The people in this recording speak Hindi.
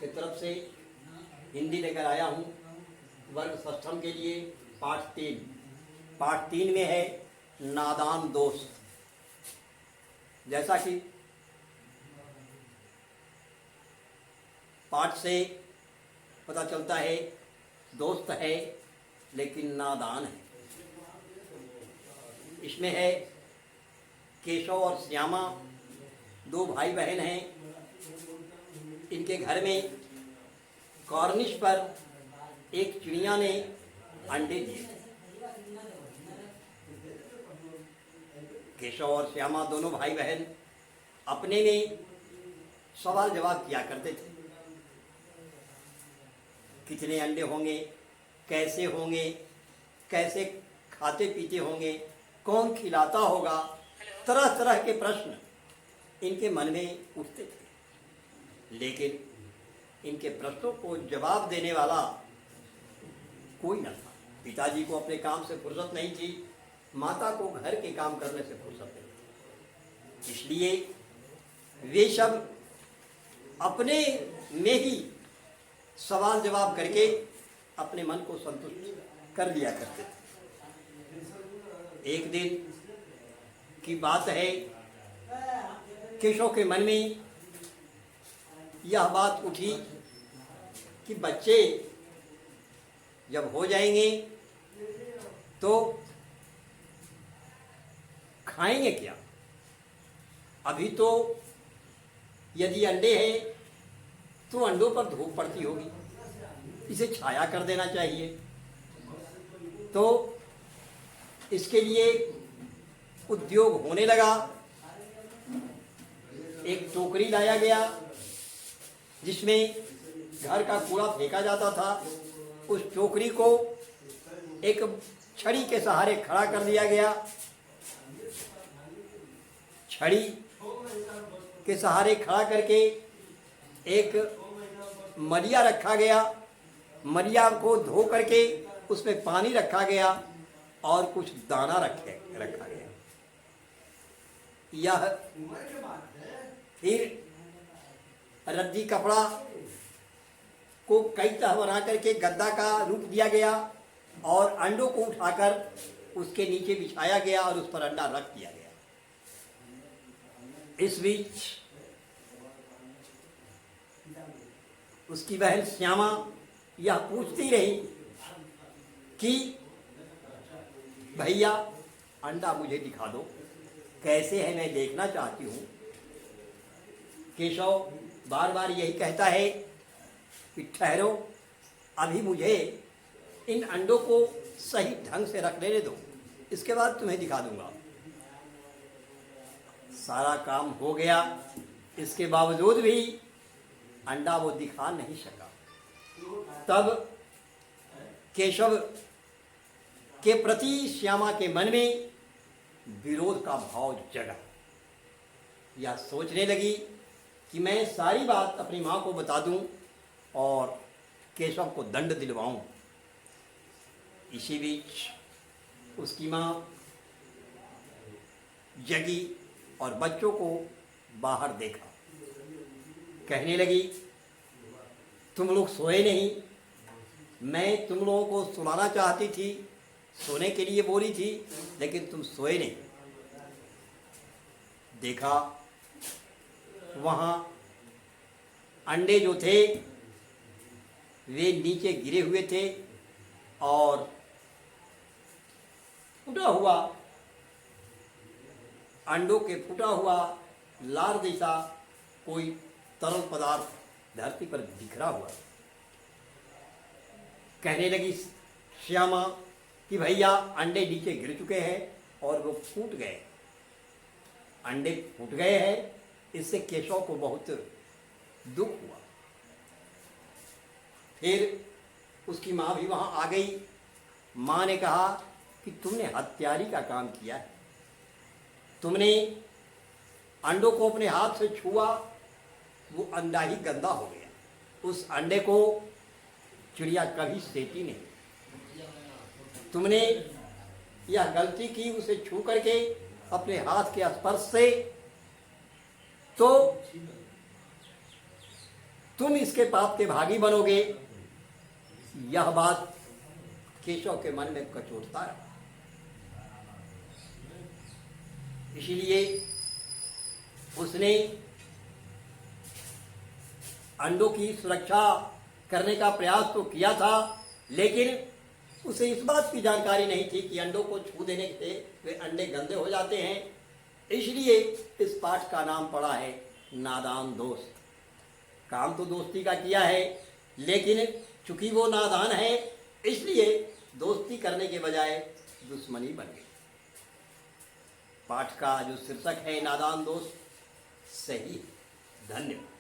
की तरफ से हिंदी लेकर आया हूँ वर्ग षष्ठम के लिए पाठ 3 में है नादान दोस्त। जैसा कि पाठ से पता चलता है दोस्त है लेकिन नादान है। इसमें है केशव और श्यामा, 2 भाई बहन हैं। इनके घर में कॉर्निश पर एक चिड़िया ने अंडे दिए। केशव और श्यामा दोनों भाई बहन अपने में सवाल जवाब किया करते थे, कितने अंडे होंगे, कैसे खाते पीते होंगे, कौन खिलाता होगा, तरह तरह के प्रश्न इनके मन में उठते थे। लेकिन इनके प्रश्नों को जवाब देने वाला कोई न था। पिताजी को अपने काम से फुर्सत नहीं थी, माता को घर के काम करने से फुर्सत नहीं थी। इसलिए वे सब अपने में ही सवाल जवाब करके अपने मन को संतुष्ट कर लिया करते थे। एक दिन की बात है, केशव के मन में यह बात उठी कि बच्चे जब हो जाएंगे तो खाएंगे क्या। अभी तो यदि अंडे हैं तो अंडों पर धूप पड़ती होगी, इसे छाया कर देना चाहिए। तो इसके लिए उद्योग होने लगा। एक टोकरी लाया गया जिसमें घर का कूड़ा फेंका जाता था। उस टोकरी को एक छड़ी के सहारे खड़ा कर दिया गया। छड़ी के सहारे खड़ा करके एक मलिया रखा गया। मलिया को धो करके उसमें पानी रखा गया और कुछ दाना रखा गया। यह फिर रद्दी कपड़ा को कई तह बना करके गद्दा का रूप दिया गया और अंडों को उठाकर उसके नीचे बिछाया गया और उस पर अंडा रख दिया गया। इस बीच उसकी बहन श्यामा यह पूछती रही कि भैया अंडा मुझे दिखा दो, कैसे है, मैं देखना चाहती हूँ। केशव बार बार यही कहता है कि ठहरो, अभी मुझे इन अंडों को सही ढंग से रख लेने दो, इसके बाद तुम्हें दिखा दूंगा। सारा काम हो गया, इसके बावजूद भी अंडा वो दिखा नहीं सका। तब केशव के प्रति श्यामा के मन में विरोध का भाव जगा। यह सोचने लगी कि मैं सारी बात अपनी माँ को बता दूं और केशव को दंड दिलवाऊं। इसी बीच उसकी माँ जगी और बच्चों को बाहर देखा। कहने लगी, तुम लोग सोए नहीं, मैं तुम लोगों को सुलाना चाहती थी, सोने के लिए बोली थी, लेकिन तुम सोए नहीं। देखा वहाँ अंडे जो थे वे नीचे गिरे हुए थे और फूटा हुआ अंडों के फूटा हुआ लार जैसा कोई तरल पदार्थ धरती पर बिखरा हुआ। कहने लगी श्यामा कि भैया अंडे नीचे गिर चुके हैं और वो फूट गए, अंडे फूट गए हैं। इससे केशव को बहुत दुख हुआ। फिर उसकी माँ भी वहाँ आ गई। माँ ने कहा कि तुमने हत्यारी का काम किया है, तुमने अंडों को अपने हाथ से छुआ, वो अंडा ही गंदा हो गया। उस अंडे को चिड़िया कभी सेती नहीं। तुमने यह गलती की उसे छू करके अपने हाथ के स्पर्श से, तो तुम इसके पाप के भागी बनोगे। यह बात केशव के मन में कचोटता रहा। इसलिए उसने अंडों की सुरक्षा करने का प्रयास तो किया था, लेकिन उसे इस बात की जानकारी नहीं थी कि अंडों को छू देने से वे अंडे गंदे हो जाते हैं। इसलिए इस पाठ का नाम पड़ा है नादान दोस्त। काम तो दोस्ती का किया है, लेकिन चूंकि वो नादान है इसलिए दोस्ती करने के बजाय दुश्मनी बन गई। पाठ का जो शीर्षक है नादान दोस्त, सही है। धन्यवाद।